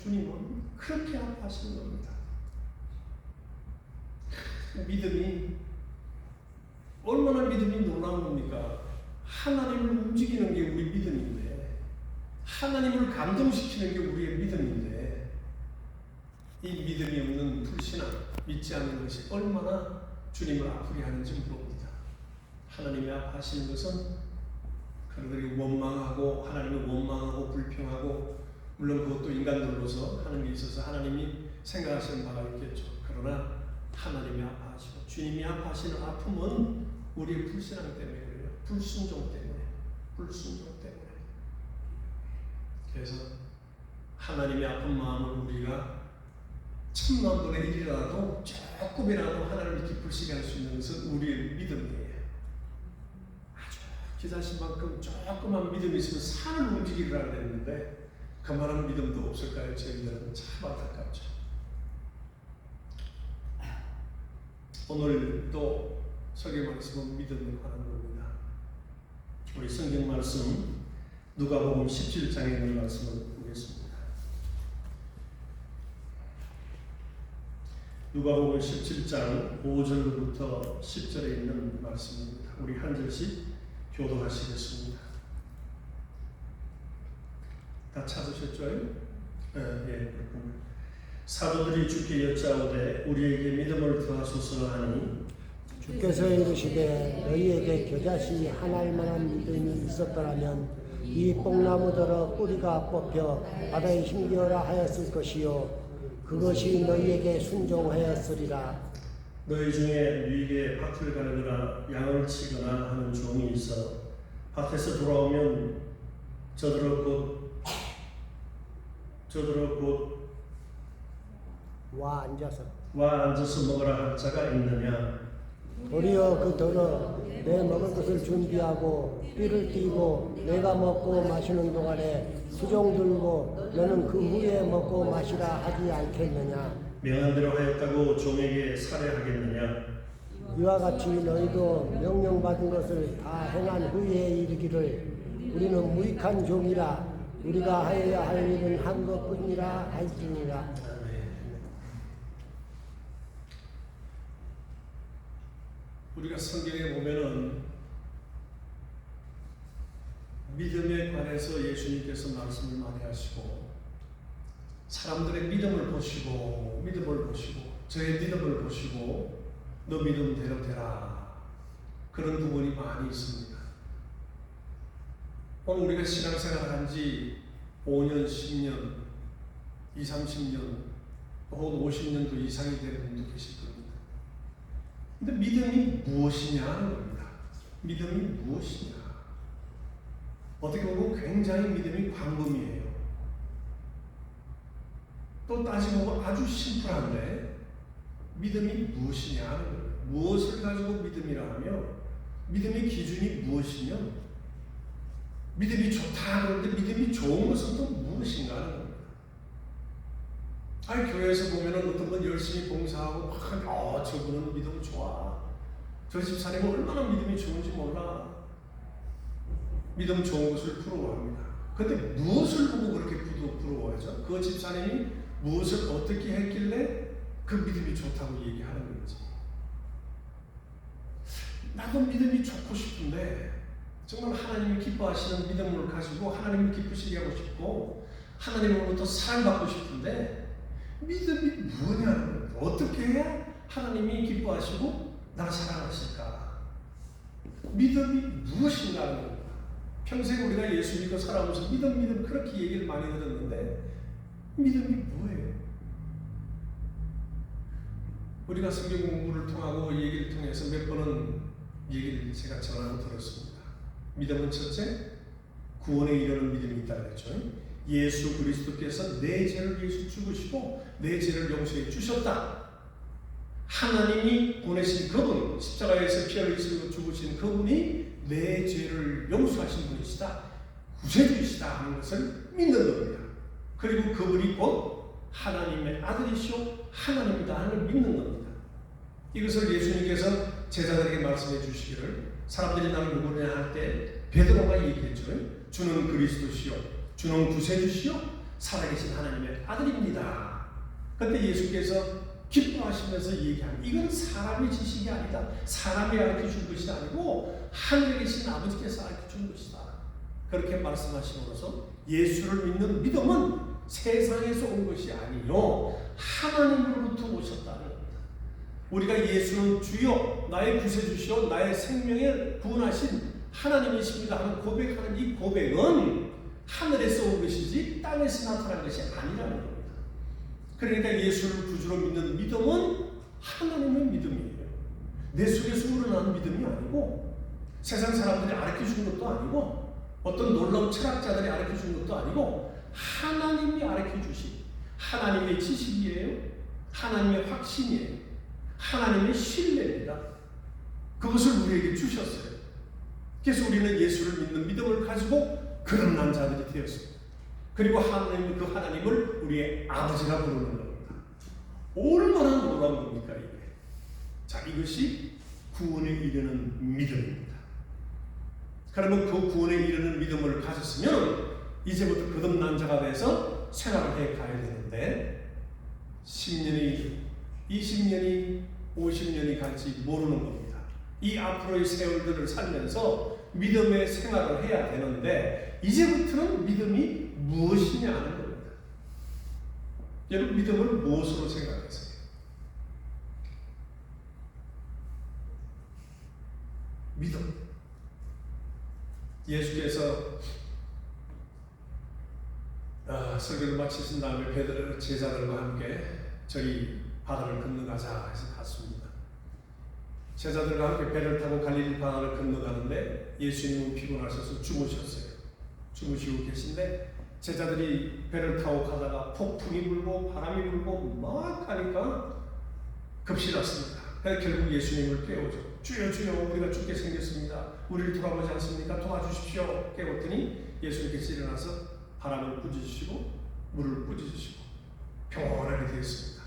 주님은 그렇게 아파하시는 겁니다. 믿음이 얼마나 믿음이 놀라운 겁니까? 하나님을 움직이는 게 우리 믿음인데, 하나님을 감동시키는 게 우리의 믿음인데, 이 믿음이 없는 불신앙, 믿지 않는 것이 얼마나 주님을 아프게 하는지 모릅니다. 하나님이 아파하시는 것은 그들이 원망하고, 하나님을 원망하고 불평하고, 물론 그것도 인간들로서 하는 게 있어서 하나님이 생각하시는 바가 있겠죠. 그러나 하나님이 아파하시고 주님이 아파하시는 아픔은 우리의 불신앙 때문에 그래요. 불순종 때문에. 그래서 하나님의 아픈 마음을 우리가 10,000,000분의 1이라도 조금이라도 하나님을 기쁘시게 할 수 있는 것은 우리의 믿음이에요. 아주 기다신만큼 조그만 믿음이 있으면 산을 움직이리라 그랬는데 그만한 믿음도 없을까요? 저희들은 참 안타깝죠. 오늘 또 설교 말씀은 믿음에 관한 겁니다. 우리 성경 말씀 누가복음 17장에 있는 말씀을 보겠습니다. 누가복음 17장 5절부터 10절에 있는 말씀입니다. 우리 한 절씩 교독하시겠습니다. 다 찾으셨죠? 예. 사도들이 주께 여짜오되 우리에게 믿음을 더하소서 하니 주께서 이르시되 너희에게 겨자씨 하나일 만한 믿음이 있었더라면 이 뽕나무더러 뿌리가 뽑혀 바다에 힘겨라 하였을 것이요 그것이 너희에게 순종하였으리라. 너희 중에 누이에게 밭을 갈거나 양을 치거나 하는 종이 있어 밭에서 돌아오면 저더러 곧 와 앉아서 먹으라 할 자가 있느냐? 도리어 그 더러 내 먹을 것을 준비하고 삐를 띠고 내가 먹고 마시는 동안에 수종 들고 너는 그 후에 먹고 마시라 하지 않겠느냐? 명한 대로 하였다고 종에게 살해하겠느냐? 이와 같이 너희도 명령받은 것을 다 행한 후에 이르기를 우리는 무익한 종이라 우리가 하여야 할 일은 한 것뿐이라 할지니라. 우리가 성경에 보면은 믿음에 관해서 예수님께서 말씀을 많이 하시고 사람들의 믿음을 보시고 저의 믿음을 보시고 너 믿음대로 되라 그런 부분이 많이 있습니다. 오늘 우리가 신앙생활 한지 5년, 10년, 20, 30년 혹은 50년도 이상이 되는 분도 계실 겁니다. 근데 믿음이 무엇이냐 하는 겁니다. 믿음이 무엇이냐. 어떻게 보면 굉장히 믿음이 광범위해요. 또 따지고 보면 아주 심플한데 믿음이 무엇이냐 하는 거예요. 무엇을 가지고 믿음이라 하며 믿음의 기준이 무엇이며 믿음이 좋다 그러는데 믿음이 좋은 것은 또 무엇인가 하는 겁니다. 아니 교회에서 보면은 어떤 분 열심히 봉사하고 막 저분은 믿음 좋아. 저 집사님은 얼마나 믿음이 좋은지 몰라. 믿음 좋은 것을 부러워합니다. 근데 무엇을 보고 그렇게 부러워하죠? 그 집사님이 무엇을 어떻게 했길래 그 믿음이 좋다고 얘기하는 건지. 나도 믿음이 좋고 싶은데 정말 하나님이 기뻐하시는 믿음을 가지고 하나님을 기쁘시게 하고 싶고 하나님으로부터 사랑받고 싶은데 믿음이 뭐냐는 거예요. 어떻게 해야 하나님이 기뻐하시고 나를 사랑하실까? 믿음이 무엇인가 하는 겁니다. 평생 우리가 예수 믿고 살아오면서 믿음 그렇게 얘기를 많이 들었는데 믿음이 뭐예요? 우리가 성경 공부를 통하고 얘기를 통해서 몇 번은 얘기를 제가 전하고 들었습니다. 믿음은 첫째, 구원에 이르는 믿음이 있다고 했죠. 예수 그리스도께서 내 죄를 위해서 죽으시고 내 죄를 용서해 주셨다. 하나님이 보내신 그분, 십자가에서 피 흘리시고 죽으신 그분이 내 죄를 용서하신 분이시다. 구세주이시다 하는 것을 믿는 겁니다. 그리고 그분이 곧 하나님의 아들이시오 하나님이다 하는 걸 믿는 겁니다. 이것을 예수님께서 제자들에게 말씀해 주시기를 사람들이 나를 누구냐 할 때 베드로가 얘기했죠. 주는 그리스도시요 주는 구세주시요 살아계신 하나님의 아들입니다. 그때 예수께서 기뻐하시면서 얘기합니다. 이건 사람의 지식이 아니다. 사람이 가르쳐준 것이 아니고 하늘에 계신 아버지께서 가르쳐준 것이다. 그렇게 말씀하심으로써 예수를 믿는 믿음은 세상에서 온 것이 아니요 하나님으로부터 오셨다는 겁니다. 우리가 예수는 주여 나의 구세주시오 나의 생명을 구원하신 하나님이십니다 하는 고백하는 이 고백은 하늘에서 온 것이지 땅에서 나타난 것이 아니라는 겁니다. 그러니까 예수를 구주로 믿는 믿음은 하나님의 믿음이에요. 내 속에서 우러나는 믿음이 아니고 세상 사람들이 가르쳐준 것도 아니고 어떤 놀라운 철학자들이 가르쳐준 것도 아니고 하나님이 가르쳐주신 하나님의 지식이에요. 하나님의 확신이에요. 하나님의 신뢰입니다. 그것을 우리에게 주셨어요. 그래서 우리는 예수를 믿는 믿음을 가지고 거듭난 자들이 되었습니다. 그리고 하나님, 그 하나님을 우리의 아버지라 부르는 겁니다. 얼마나 놀라운 겁니까 이게. 자, 이것이 구원에 이르는 믿음입니다. 그러면 그 구원에 이르는 믿음을 가졌으면 이제부터 거듭난 자가 돼서 생활을 해 가야 되는데 10년이 20년이 50년이 갈지 모르는 겁니다. 이 앞으로의 세월들을 살면서 믿음의 생활을 해야 되는데 이제부터는 믿음이 무엇이냐 하는 겁니다. 여러분 믿음을 무엇으로 생각하세요? 믿음. 예수께서 설교를 마치신 다음에 베드로 제자들과 함께 저희 바다를 건너가자 해서 갔습니다. 제자들과 함께 배를 타고 갈릴리 바다를 건너가는데 예수님은 피곤하셔서 주무셨어요. 주무시고 계신데 제자들이 배를 타고 가다가 폭풍이 불고 바람이 불고 막 하니까 급시 났습니다. 그래서 결국 예수님을 깨우죠. 주여 주여 우리가 죽게 생겼습니다. 우리를 돌아보지 않습니까? 도와주십시오. 깨웠더니 예수님께서 일어나서 바람을 꾸짖으시고 물을 꾸짖으시고 평온하게 되었습니다.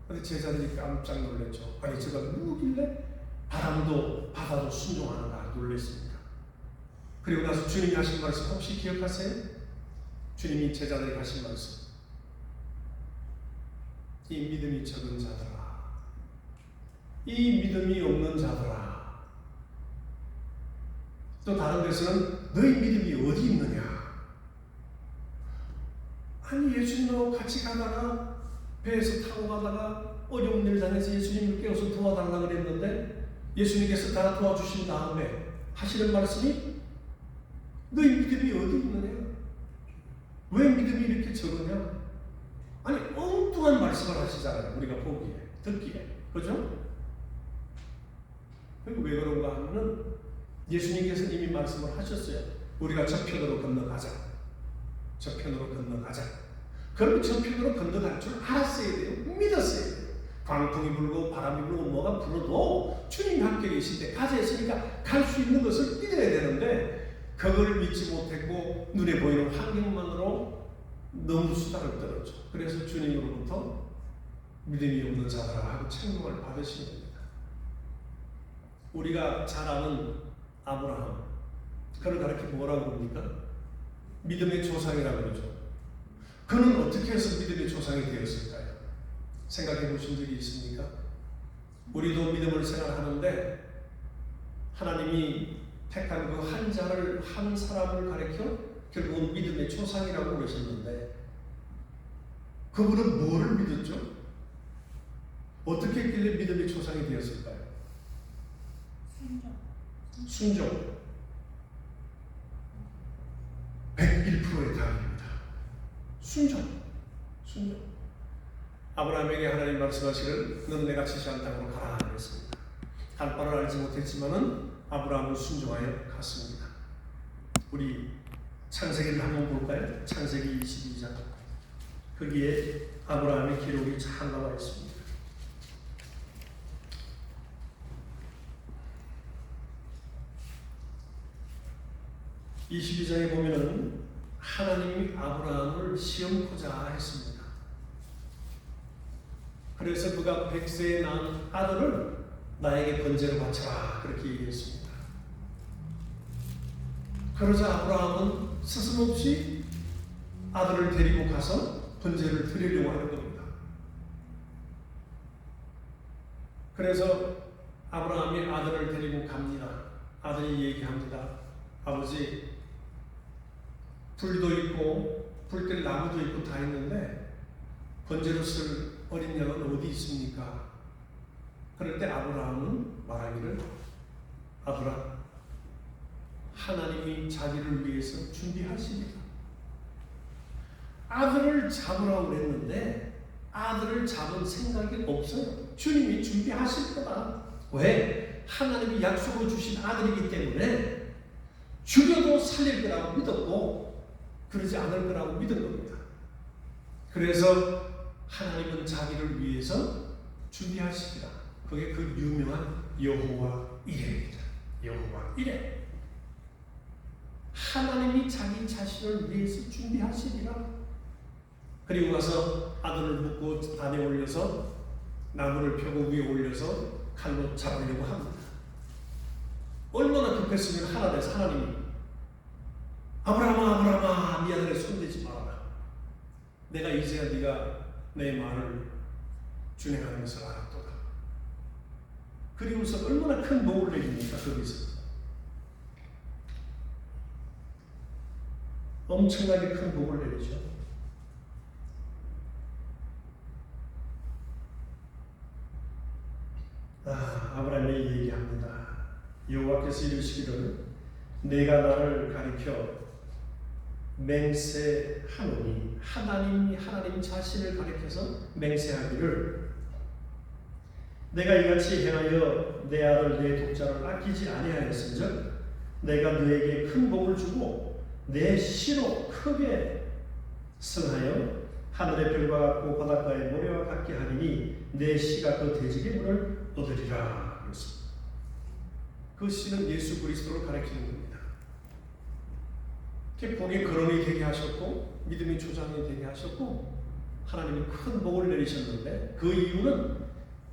그런데 제자들이 깜짝 놀랐죠. 아니 제가 누구길래 바람도 바다도 순종하는가 놀랐습니다. 그리고 나서 주님이 하신 말씀 혹시 기억하세요? 주님이 제자들에게 하신 말씀. 이 믿음이 적은 자들아, 이 믿음이 없는 자들아. 또 다른 데서는 너희 믿음이 어디 있느냐? 아니 예수님하고 같이 가다가 배에서 타고 가다가 어려운 일 당해서 예수님을 깨워서 도와달라고 그랬는데 예수님께서 다 도와주신 다음에 하시는 말씀이 너희 믿음이 어디 있느냐? 왜 믿음이 이렇게 적으냐? 아니 엉뚱한 말씀을 하시잖아요. 우리가 보기에 듣기에 그죠? 그리고 왜 그런가 하면은 예수님께서 이미 말씀을 하셨어요. 우리가 저편으로 건너가자. 저편으로 건너가자. 그러면 저편으로 건너갈 줄 알았어야 돼요. 믿었어야 돼요. 광풍이 불고 바람이 불고 뭐가 불어도 주님이 함께 계실 때 가자 했으니까 갈 수 있는 것을 믿어야 되는데 그걸 믿지 못했고 눈에 보이는 환경만으로 너무 수다를 떨었죠. 그래서 주님으로부터 믿음이 없는 자들아 하고 책망을 받으신 겁니다. 우리가 잘 아는 아브라함, 그를 가르쳐 뭐라고 합니까? 믿음의 조상이라고 그러죠. 그는 어떻게 해서 믿음의 조상이 되었을까요? 생각해 보신 적이 있습니까? 우리도 믿음을 생활하는데 하나님이 택한 그 한 자를, 한 사람을 가르쳐 결국은 믿음의 조상이라고 그러셨는데 그분은 뭐를 믿었죠? 어떻게 했길래 믿음의 조상이 되었을까요? 순종. 101%의 답입니다. 순종. 아브라함에게 하나님 말씀하시기를 너는 내가 지시한 땅으로 가라 그랬습니다. 갈 바를 알지 못했지만은 아브라함은 순종하여 갔습니다. 우리 창세기를 한번 볼까요? 창세기 22장. 거기에 아브라함의 기록이 잘 나와 있습니다. 22장에 보면은 하나님이 아브라함을 시험코자 했습니다. 그래서 그가 100세에 낳은 아들을 나에게 번제로 바쳐라 그렇게 얘기했습니다. 그러자 아브라함은 스스럼없이 아들을 데리고 가서 번제를 드리려고 하는 겁니다. 그래서 아브라함이 아들을 데리고 갑니다. 아들이 얘기합니다. 아버지, 불도 있고 불길 나무도 있고 다 있는데 번제로 쓸 어린 양은 어디 있습니까? 그럴 때 아브라함은 말하기를, 아브라, 하나님이 자기를 위해서 준비하시리라. 아들을 잡으라고 그랬는데 아들을 잡은 생각이 없어요. 주님이 준비하실 거다. 왜? 하나님이 약속을 주신 아들이기 때문에 죽여도 살릴 거라고 믿었고 그러지 않을 거라고 믿은 겁니다. 그래서 하나님은 자기를 위해서 준비하시리라. 그게 그 유명한 여호와 이레입니다. 여호와 이레. 하나님이 자기 자신을 위해서 준비하시리라. 그리고 가서 아들을 묶고 단에 올려서 나무를 펴고 위에 올려서 칼로 잡으려고 합니다. 얼마나 급했으면 하나님께서 하나님이 아브라함아, 아브라함아, 네 아들에 손대지 말아라. 내가 이제야 네가 내 말을 준행하는 것을 알았도다. 그리고서 얼마나 큰 복을 내립니까? 거기서 엄청나게 큰 복을 내리죠. 아브라함이 얘기합니다. 여호와께서 이르시기를 내가 나를 가리켜 맹세하노니, 하나님 자신을 가리켜서 맹세하기를, 내가 이같이 행하여 내 아들 내 독자를 아끼지 아니하였은즉 내가 너에게 큰 복을 주고 내 씨로 크게 성하여 하늘의 별과 같고 바닷가의 모래와 같게 하리니 내 씨가 그 돼지의 물을 얻으리라. 그렇습니다. 그 씨는 예수 그리스도를 가리키는 겁니다. 복의 근원이 되게 하셨고 믿음의 조장이 되게 하셨고 하나님이 큰 복을 내리셨는데 그 이유는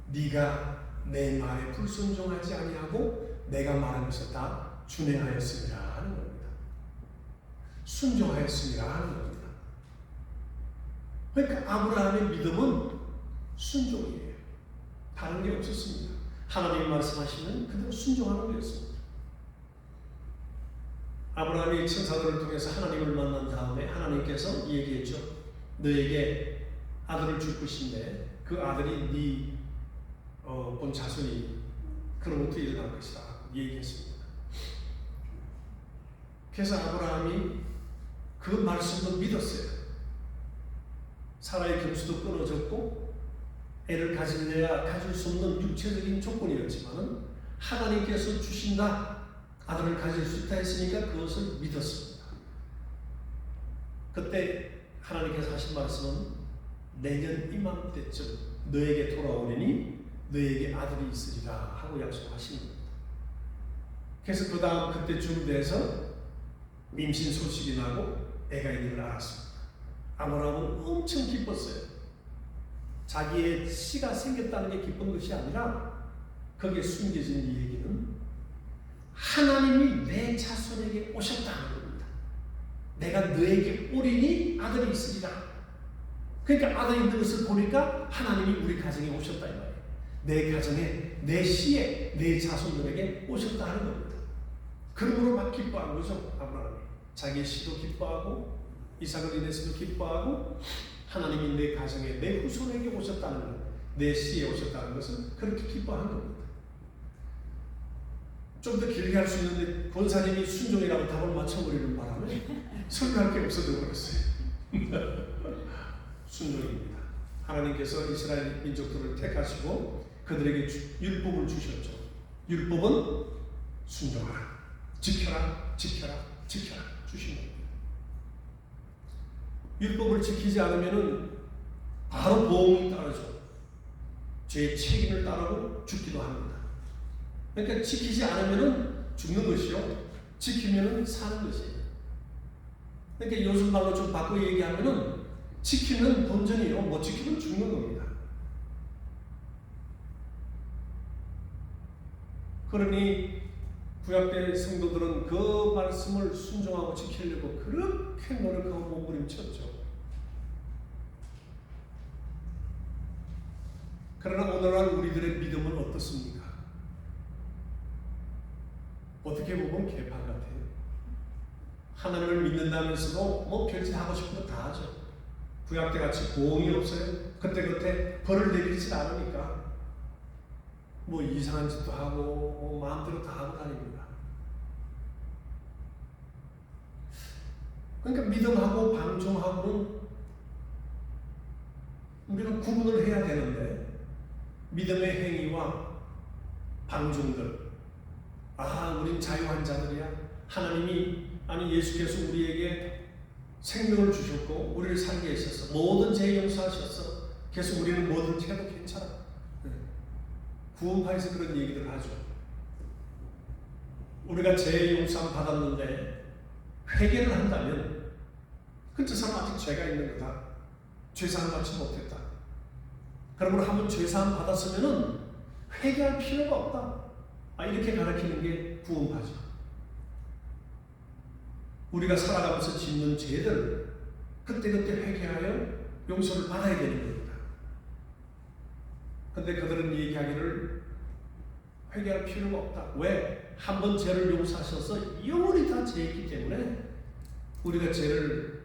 네가 내 말에 불순종하지 아니하고 내가 말한 것을 다 준행하였습니다 하는 겁니다. 순종하였습니다 하는 겁니다. 그러니까 아브라함의 믿음은 순종이에요. 다른 게 없었습니다. 하나님이 말씀하시면 그대로 순종하는 거였습니다. 아브라함이 천사들을 통해서 하나님을 만난 다음에 하나님께서 얘기했죠. 너에게 아들을 줄 것인데 그 아들이 네 본 자손이 그로부터 일어날 것이다 얘기했습니다. 그래서 아브라함이 그 말씀도 믿었어요. 사라의 금수도 끊어졌고 애를 가질래야 가질 수 없는 육체적인 조건이었지만 하나님께서 주신다, 아들을 가질 수 있다 했으니까 그것을 믿었습니다. 그때 하나님께서 하신 말씀은 내년 이맘때쯤 너에게 돌아오리니 너에게 아들이 있으리라 하고 약속하신 겁니다. 그래서 그 다음 그때쯤 돼서 임신 소식이 나고 애가 있는 걸 알았습니다. 아브라함은 엄청 기뻤어요. 자기의 씨가 생겼다는 게 기쁜 것이 아니라 거기에 숨겨진 이 얘기는 하나님이 내 자손에게 오셨다는 겁니다. 내가 너에게 오리니 아들이 있으리라. 그러니까 아들이 있는 것을 보니까 하나님이 우리 가정에 오셨다 이 말이에요. 내 가정에, 내 씨에, 내 자손들에게 오셨다 하는 겁니다. 그러므로 막 기뻐한 거죠. 아브라함이 자기의 씨도 기뻐하고 이삭을 인해서도 기뻐하고 하나님이 내 가정에, 내 후손에게 오셨다는 것, 내 씨에 오셨다는 것은 그렇게 기뻐한 겁니다. 좀 더 길게 할 수 있는데 권사님이 순종이라고 답을 맞춰버리는 바람에 설명할 게 없어져 버렸어요. 순종입니다. 하나님께서 이스라엘 민족들을 택하시고 그들에게 율법을 주셨죠. 율법은 순종하라, 지켜라, 지켜라, 지켜라 주신 겁니다. 율법을 지키지 않으면 바로 보응이 따르죠. 죄의 책임을 따르고 죽기도 합니다. 그러니까 지키지 않으면 죽는 것이요, 지키면 사는 것이에요. 그러니까 요즘 말로 좀 바꿔 얘기하면 지키면 본전이요, 못 지키면 죽는 겁니다. 그러니 구약대 성도들은 그 말씀을 순종하고 지키려고 그렇게 노력하고 몸부림쳤죠. 그러나 오늘날 우리들의 믿음은 어떻습니까? 어떻게 보면 개판 같아요. 하나님을 믿는다면서도 뭐 별짓 하고 싶은 거 다 하죠. 구약때 같이 보응이 없어요. 그때그때 벌을 내리지 않으니까 뭐 이상한 짓도 하고 뭐 마음대로 다 하고 다닙니다. 그러니까 믿음하고 방종하고는 우리는 구분을 해야 되는데, 믿음의 행위와 방종들, 우린 자유한 자들이야. 하나님이, 아니 예수께서 우리에게 생명을 주셨고 우리를 살게 하셨어. 모든 죄 용서하셨어. 그래서 우리는 뭐든지 해도 괜찮아. 구원파에서 그런 얘기를 하죠. 우리가 죄 용서함 받았는데 회개를 한다면 그 사람 아직 죄가 있는 거다. 죄사함 받지 못했다. 그러므로 한번 죄사함 받았으면은 회개할 필요가 없다. 이렇게 가르치는 게 구원파죠. 우리가 살아가면서 짓는 죄들 그때그때 회개하여 용서를 받아야 되는 겁니다. 근데 그들은 얘기하기를 회개할 필요가 없다. 왜? 한번 죄를 용서하셔서 영원히 다 죄이기 때문에 우리가 죄를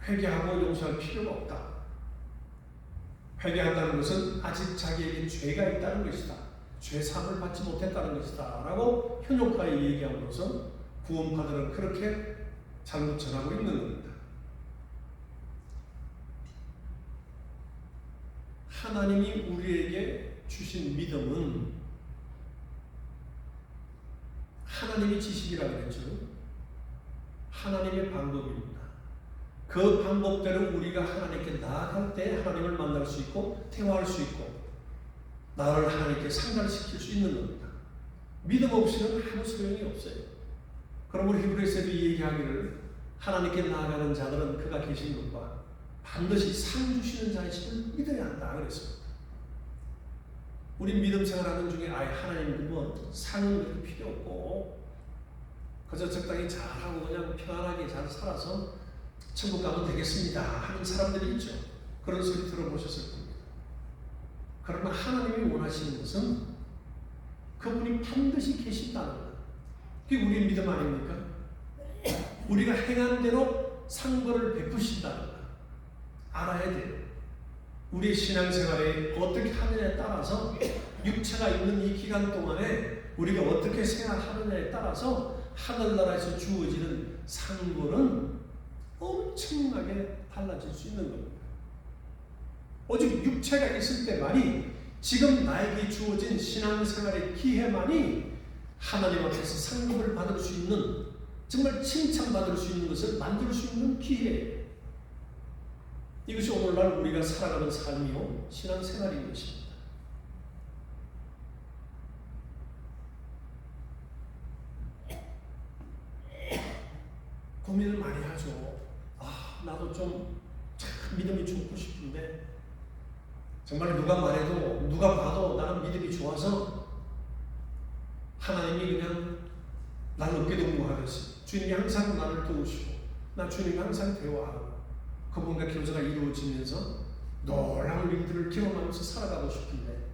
회개하고 용서할 필요가 없다. 회개한다는 것은 아직 자기에게 죄가 있다는 것이다. 죄사함을 받지 못했다는 것이다. 라고 현혹하게 얘기함으로써 구원파들은 그렇게 잘못 전하고 있는 겁니다. 하나님이 우리에게 주신 믿음은 하나님의 지식이라고 그랬죠. 하나님의 방법입니다. 그 방법대로 우리가 하나님께 나아갈 때 하나님을 만날 수 있고 대화할 수 있고 나를 하나님께 상달시킬 수 있는 겁니다. 믿음 없이는 아무 소용이 없어요. 그러므로 히브리서에도 이 얘기하기를 하나님께 나아가는 자들은 그가 계신 것과 반드시 상 주시는 자이심을 믿어야 한다 그랬습니다. 우리 믿음 생활하는 중에 하나님 뭐 상은 필요 없고 그저 적당히 잘하고 그냥 편안하게 잘 살아서 천국 가면 되겠습니다 하는 사람들이 있죠. 그런 소리 들어보셨을 겁니다. 그러나 하나님이 원하시는 것은 그분이 반드시 계신다는 것. 그게 우리의 믿음 아닙니까? 우리가 행한 대로 상벌을 베푸신다는 것 알아야 돼요. 우리의 신앙생활에 어떻게 하느냐에 따라서 육체가 있는 이 기간 동안에 우리가 어떻게 생활하느냐에 따라서 하늘나라에서 주어지는 상벌은 엄청나게 달라질 수 있는 겁니다. 오직 육체가 있을 때만이 지금 나에게 주어진 신앙생활의 기회만이 하나님 앞에서 상급을 받을 수 있는 정말 칭찬받을 수 있는 것을 만들 수 있는 기회예요. 이것이 오늘날 우리가 살아가는 삶이요 신앙생활인 것입니다. 고민을 많이 하죠. 나도 좀 믿음이 좋고 싶은데 정말 누가 말해도 누가 봐도 나는 믿음이 좋아서 하나님이 그냥 나를 어깨 동무하듯이 주님이 항상 나를 도우시고 나 주님이 항상 대화하고 그분과 교제가 이루어지면서 놀라운 일들을 경험하면서 살아가고 싶은데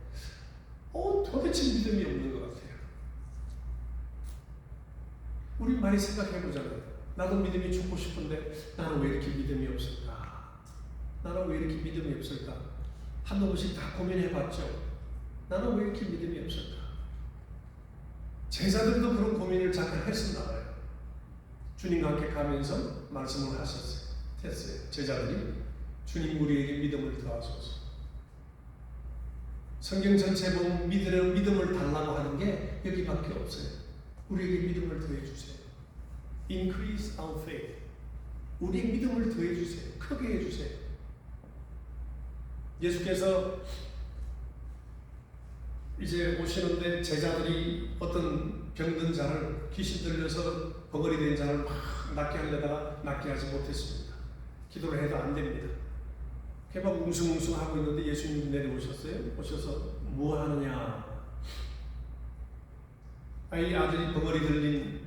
도대체 믿음이 없는 것 같아요. 우리 많이 생각해보잖아요. 나도 믿음이 좋고 싶은데 나는 왜 이렇게 믿음이 없을까? 나는 왜 이렇게 믿음이 없을까? 한두 번씩 다 고민해봤죠. 나는 왜 이렇게 믿음이 없을까? 제자들도 그런 고민을 잠깐 했었나 봐요. 주님과 함께 가면서 말씀을 하셨어요. 했어요. 제자들이 주님 우리에게 믿음을 더하소서. 성경 전체에 보면 믿음을 달라고 하는 게 여기밖에 없어요. 우리에게 믿음을 더해 주세요. Increase our faith. 우리의 믿음을 더해 주세요. 크게 해 주세요. 예수께서 이제 오시는데 제자들이 어떤 병든 자를 귀신 들려서 벙어리 된 자를 막 낫게 하려다가 낫게 하지 못했습니다. 기도를 해도 안 됩니다. 걔 막 웅숭웅숭 하고 있는데 예수님이 내려오셨어요. 오셔서 뭐 하느냐? 아들이 벙어리 들린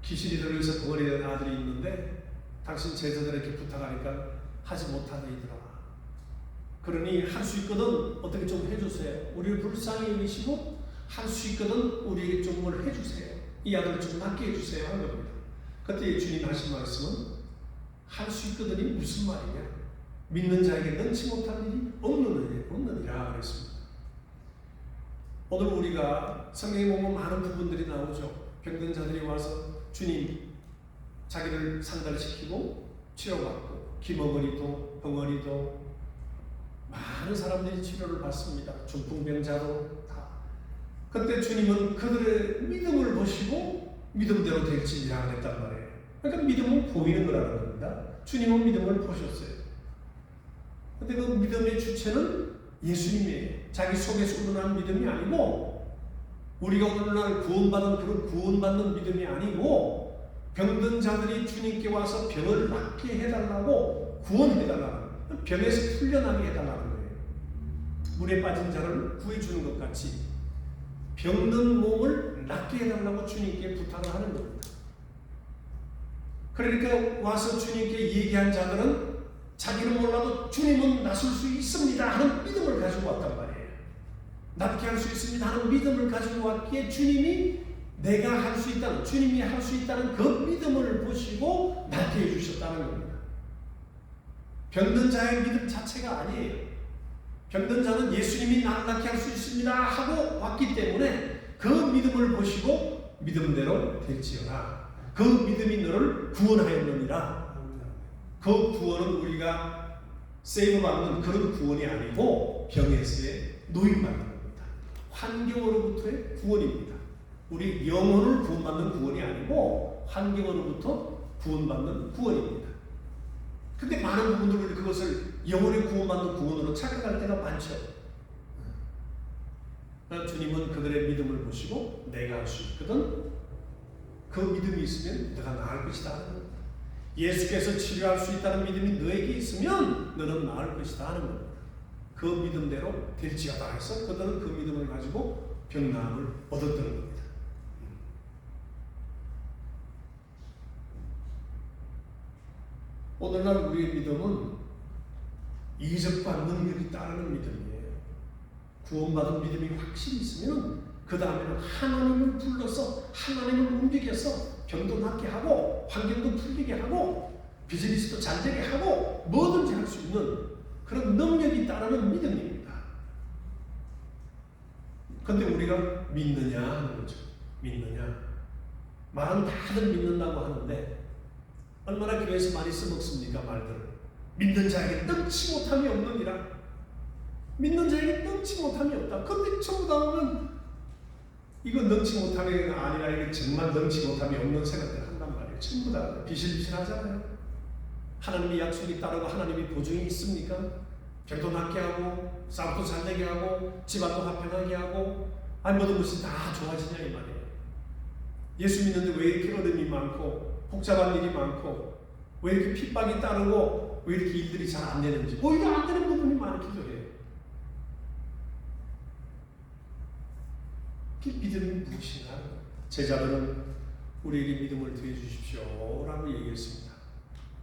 귀신이 들려서 벙어리 된 아들이 있는데 당신 제자들에게 부탁하니까 하지 못하더이더라. 그러니 할 수 있거든 어떻게 좀 해주세요. 우리를 불쌍히 여기시고 할 수 있거든 우리에게 좀 뭘 해주세요. 이 아들 좀 낫게 해주세요 한 겁니다. 그때 주님 하신 말씀은 할 수 있거든이 무슨 말이냐? 믿는 자에게 능치 못할 일이 없느니라 그랬습니다. 오늘 우리가 성경에 보면 많은 부분들이 나오죠. 병든 자들이 와서 주님 자기를 상달시키고 치료받고 기머거리도 벙어리도 많은 사람들이 치료를 받습니다. 중풍병자도 다. 그때 주님은 그들의 믿음을 보시고 믿음대로 될지니라 그랬단 말이에요. 그러니까 믿음은 보이는 거라는 겁니다. 주님은 믿음을 보셨어요. 근데 그 믿음의 주체는 예수님이에요. 자기 속에서 우러난 믿음이 아니고 우리가 오늘날 구원받은 그런 구원받는 믿음이 아니고 병든 자들이 주님께 와서 병을 낫게 해달라고 구원해달라고 병에서 풀려나게 해달라는 거예요. 물에 빠진 자를 구해주는 것 같이 병든 몸을 낫게 해달라고 주님께 부탁을 하는 겁니다. 그러니까 와서 주님께 얘기한 자들은 자기는 몰라도 주님은 나설 수 있습니다 하는 믿음을 가지고 왔단 말이에요. 낫게 할 수 있습니다 하는 믿음을 가지고 왔기에 주님이 내가 할 수 있다는, 주님이 할 수 있다는 그 믿음을 보시고 낫게 해주셨다는 겁니다. 병든 자의 믿음 자체가 아니에요. 병든 자는 예수님이 나를 낫게 할 수 있습니다 하고 왔기 때문에 그 믿음을 보시고 믿음대로 될지어라. 그 믿음이 너를 구원하였느니라. 그 구원은 우리가 세이브 받는 그런 구원이 아니고 병에서의 노임받는 겁니다. 환경으로부터의 구원입니다. 우리 영혼을 구원받는 구원이 아니고 환경으로부터 구원받는 구원입니다. 근데 많은 분들은 그것을 영혼의 구원받는 구원으로 착각할 때가 많죠. 주님은 그들의 믿음을 보시고 내가 할 수 있거든 그 믿음이 있으면 너가 나을 것이다 하는 겁니다. 예수께서 치료할 수 있다는 믿음이 너에게 있으면 너는 나을 것이다 하는 겁니다. 그 믿음대로 될지어다 해서 그들은 그 믿음을 가지고 병나음을 얻었던 겁니다. 오늘날 우리의 믿음은 이적과 능력이 따르는 믿음이에요. 구원받은 믿음이 확실히 있으면 그 다음에는 하나님을 불러서 하나님을 움직여서 병도 낫게 하고 환경도 풀리게 하고 비즈니스도 잘 되게 하고 뭐든지 할 수 있는 그런 능력이 따르는 믿음입니다. 그런데 우리가 믿느냐 하는 거죠. 믿느냐. 말은 다들 믿는다고 하는데 얼마나 교회에서 많이 써먹습니까 말들을. 믿는 자에게 능치 못함이 없느니라. 믿는 자에게 능치 못함이 없다. 그런데 전부 다 보면 이거 능치 못함이 아니라 이게 정말 능치 못함이 없는 생각들 한단 말이에요. 전부 다 비실비실하잖아요. 하나님의 약속이 따르고 하나님의 보증이 있습니까? 병도 낫게 하고 싸움도 잘 되게 하고 집안도 화평하게 하고 아니 모든 것이 다 좋아지냐 이 말이에요. 예수 믿는데 왜 이렇게 어려움이 많고 복잡한 일이 많고 왜 이렇게 핍박이 따르고 왜 이렇게 일들이 잘 안 되는지 오히려 안 되는 부분이 많기도 해요. 그 믿음이 무엇인가? 제자들은 우리에게 믿음을 드려주십시오 라고 얘기했습니다.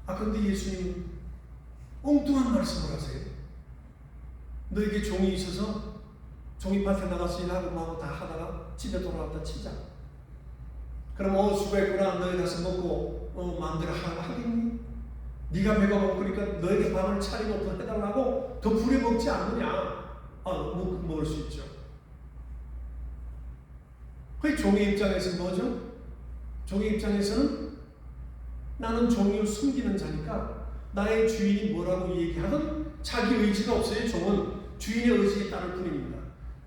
그런데 예수님은 엉뚱한 말씀을 하세요. 너에게 종이 있어서 종이밭에 나가서 일하고 막 다 하다가 집에 돌아왔다 치자. 그럼 수고했구나. 너희 가서 먹고 마음대로 하겠니? 네가 배가 고프니까 너에게 밥을 차리고 더 해달라고 더 부려먹지 않느냐? 먹을 수 있죠. 그 종의 입장에서 뭐죠? 종의 입장에서는 나는 종이를 숨기는 자니까 나의 주인이 뭐라고 얘기하든 자기 의지가 없어요. 종은 주인의 의지에 따를 뿐입니다.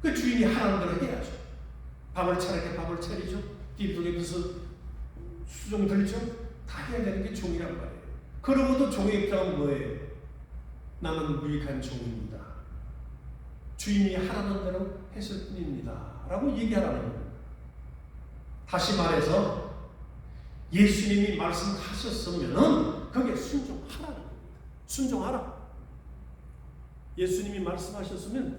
그 주인이 하라는 대로 해야죠. 밥을 차리게 밥을 차리죠. 띠부동에 무슨 수종 들죠. 다 해야 되는 게 종이란 말이에요. 그러고도 종의 입장은 뭐예요? 나는 무익한 종입니다. 주인이 하라는 대로 했을 뿐입니다 라고 얘기하라는 겁니다. 다시 말해서 예수님이 말씀하셨으면은 거기에 순종하라는 겁니다. 순종하라. 예수님이 말씀하셨으면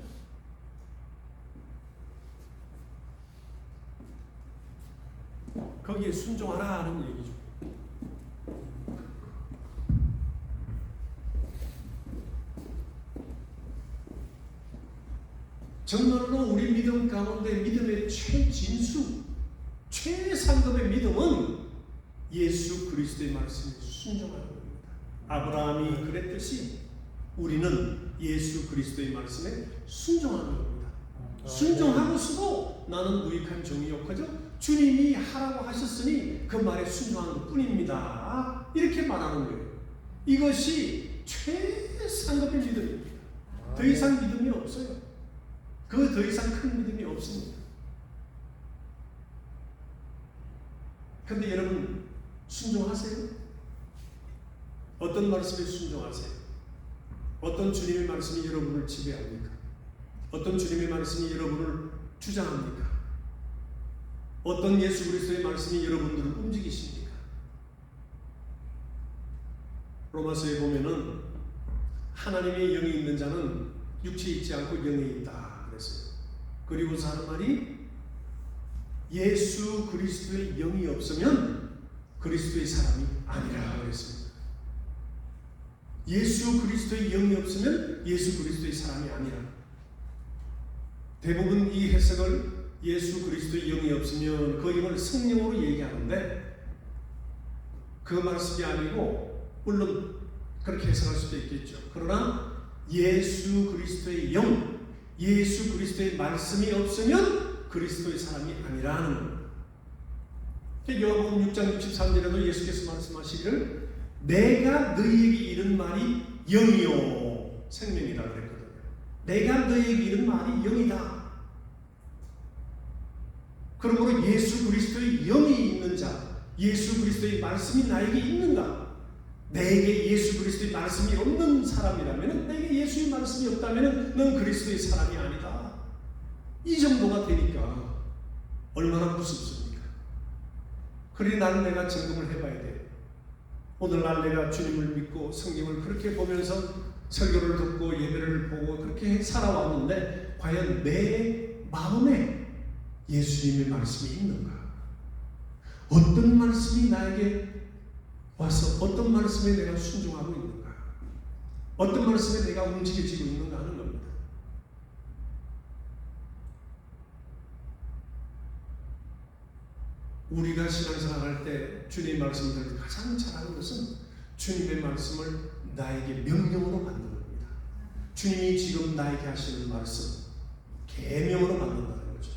거기에 순종하라 하는 얘기죠. 정말로 우리 믿음 가운데 믿음의 최진수, 최상급의 믿음은 예수 그리스도의 말씀에 순종하는 겁니다. 아브라함이 그랬듯이 우리는 예수 그리스도의 말씀에 순종하는 겁니다. 순종하고서도 나는 무익한 종이 욕하죠. 주님이 하라고 하셨으니 그 말에 순종하는 것 뿐입니다. 이렇게 말하는 거예요. 이것이 최상급의 믿음입니다. 더 이상 믿음이 없어요. 그 더 이상 큰 믿음이 없습니다. 그런데 여러분 순종하세요? 어떤 말씀에 순종하세요? 어떤 주님의 말씀이 여러분을 지배합니까? 어떤 주님의 말씀이 여러분을 주장합니까? 어떤 예수 그리스도의 말씀이 여러분들을 움직이십니까? 로마서에 보면은 하나님의 영이 있는 자는 육체에 있지 않고 영에 있다 그랬어요. 그리고서 하는 말이 예수 그리스도의 영이 없으면 그리스도의 사람이 아니라 그랬습니다. 예수 그리스도의 영이 없으면 예수 그리스도의 사람이 아니라. 대부분 이 해석을 예수 그리스도의 영이 없으면 그 영을 성령으로 얘기하는데 그 말씀이 아니고, 물론 그렇게 해석할 수도 있겠죠. 그러나 예수 그리스도의 영, 예수 그리스도의 말씀이 없으면 그리스도의 사람이 아니라는 겁니다. 요한복음 6장 63절에도 예수께서 말씀하시기를 내가 너희에게 이른 말이 영이요 생명이다 그랬거든요. 내가 너희에게 이른 말이 영이다. 그러므로 예수 그리스도의 영이 있는 자, 예수 그리스도의 말씀이 나에게 있는가? 내게 예수 그리스도의 말씀이 없는 사람이라면, 내게 예수의 말씀이 없다면 넌 그리스도의 사람이 아니다. 이 정도가 되니까 얼마나 무섭습니까? 그러니 나는 내가 점검을 해봐야 돼. 오늘날 내가 주님을 믿고 성경을 그렇게 보면서 설교를 듣고 예배를 보고 그렇게 살아왔는데 과연 내 마음에 예수님의 말씀이 있는가? 어떤 말씀이 나에게 와서 어떤 말씀에 내가 순종하고 있는가? 어떤 말씀에 내가 움직여지고 있는가 하는 겁니다. 우리가 신앙생활할 때 주님의 말씀을 들을 때 가장 잘하는 것은 주님의 말씀을 나에게 명령으로 받는 겁니다. 주님이 지금 나에게 하시는 말씀 계명으로 받는다는 거죠.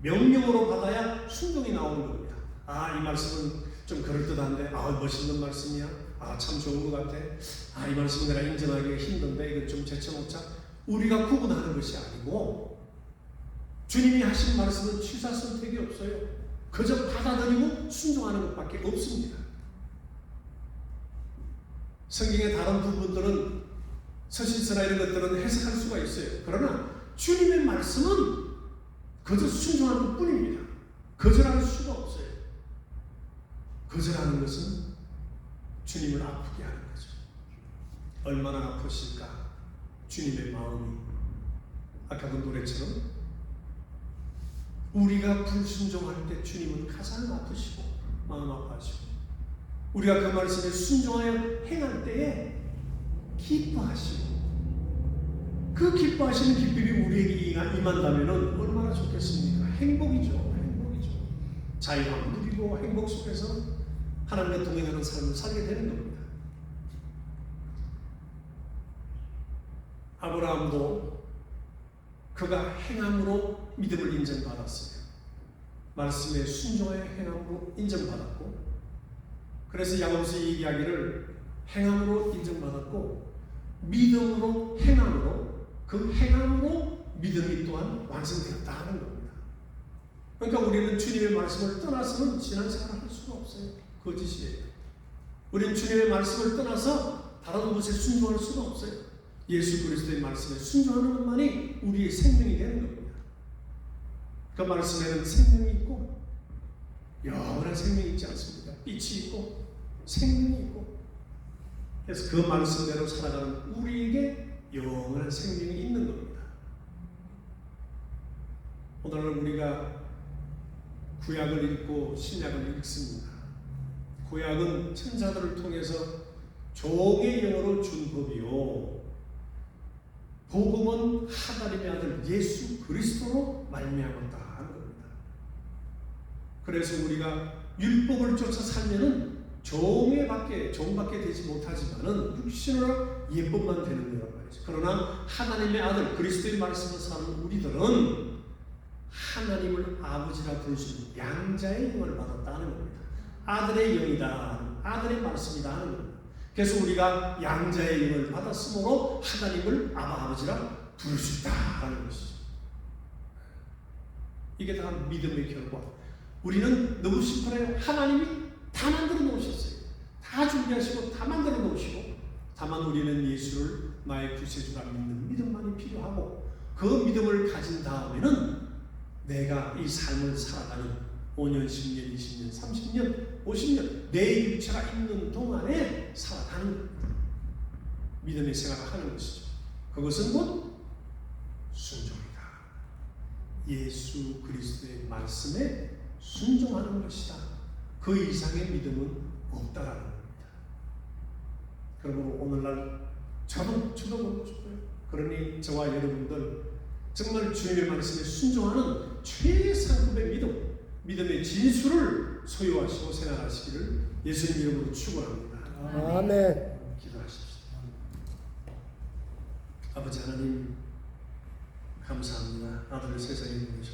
명령으로 받아야 순종이 나오는 겁니다. 아, 이 말씀은 좀 그럴듯한데, 아, 멋있는 말씀이야. 아, 참 좋은 것 같아. 아, 이 말씀 내가 인정하기가 힘든데 이거 좀 제쳐놓자. 우리가 구분하는 것이 아니고 주님이 하신 말씀은 취사 선택이 없어요. 그저 받아들이고 순종하는 것밖에 없습니다. 성경의 다른 부분들은 서신서나 이런 것들은 해석할 수가 있어요. 그러나 주님의 말씀은 그저 순종하는 것 뿐입니다. 거절할 수가 없어요. 거절하는 것은 주님을 아프게 하는 거죠. 얼마나 아프실까? 주님의 마음이. 아까 그 노래처럼 우리가 불순종할 때 주님은 가장 아프시고 마음 아파하시고, 우리가 그 말씀에 순종하여 행할 때에 기뻐하시고, 그 기뻐하시는 기쁨이 우리에게 임한다면 얼마나 좋겠습니까? 행복이죠. 행복이죠. 자유함 누리고 행복 속에서 하나님과 동행하는 삶을 살게 되는 겁니다. 아브라함도 그가 행함으로 믿음을 인정받았어요. 말씀에 순종하여 행함으로 인정받았고, 그래서 야고보서 이 이야기를 행함으로 인정받았고 믿음으로 행함으로, 그 행함으로 믿음이 또한 완성되었다 하는 겁니다. 그러니까 우리는 주님의 말씀을 떠나서는 신앙생활을 할 수가 없어요. 거짓이에요. 우리는 주님의 말씀을 떠나서 다른 곳에 순종할 수가 없어요. 예수 그리스도의 말씀에 순종하는 것만이 우리의 생명이 되는 겁니다. 그 말씀에는 생명이 있고 영원한 생명이 있지 않습니까? 빛이 있고 생명이 있고, 그래서 그 말씀대로 살아가는 우리에게 영원한 생명이 있는 겁니다. 오늘날 우리가 구약을 읽고 신약을 읽습니다. 구약은 천사들을 통해서 종의 영으로 준 법이요, 복음은 하나님의 아들 예수 그리스도로 말미암았다 하는 겁니다. 그래서 우리가 율법을 쫓아 살면은 종밖에 되지 못하지만은 육신으로 예법만 되는 거란 말이죠. 그러나 하나님의 아들 그리스도의 말씀을 사는 우리들은 하나님을 아버지라 부를 수 있는 양자의 영을 받았다는 겁니다. 아들의 영이다, 아들의 말씀이다 하는 겁니다. 그래서 우리가 양자의 영을 받았으므로 하나님을 아버지라 부를 수 있다 하는 것이죠. 이게 다 믿음의 결과. 우리는 너무 심플해요. 하나님이 다 만들어 놓으셨어요. 다 준비하시고 다 만들어 놓으시고, 다만 우리는 예수를 나의 구세주라 믿는 믿음만이 필요하고, 그 믿음을 가진 다음에는 내가 이 삶을 살아가는 5년, 10년, 20년, 30년, 50년 내 육체가 있는 동안에 살아가는 믿음의 생활을 하는 것이죠. 그것은 곧 순종이다. 예수 그리스도의 말씀에 순종하는 것이다. 그 이상의 믿음은 없다라는 겁니다. 그러므로 오늘날 저도 그러고 싶어요. 그러니 저와 여러분들 정말 주님의 말씀에 순종하는 최상급의 믿음의 진수를 소유하시고 생활하시기를 예수님 이름으로 축원합니다. 아멘. 기도하십시오. 아버지 하나님 감사합니다. 아들을 세상에 보내셨습니다.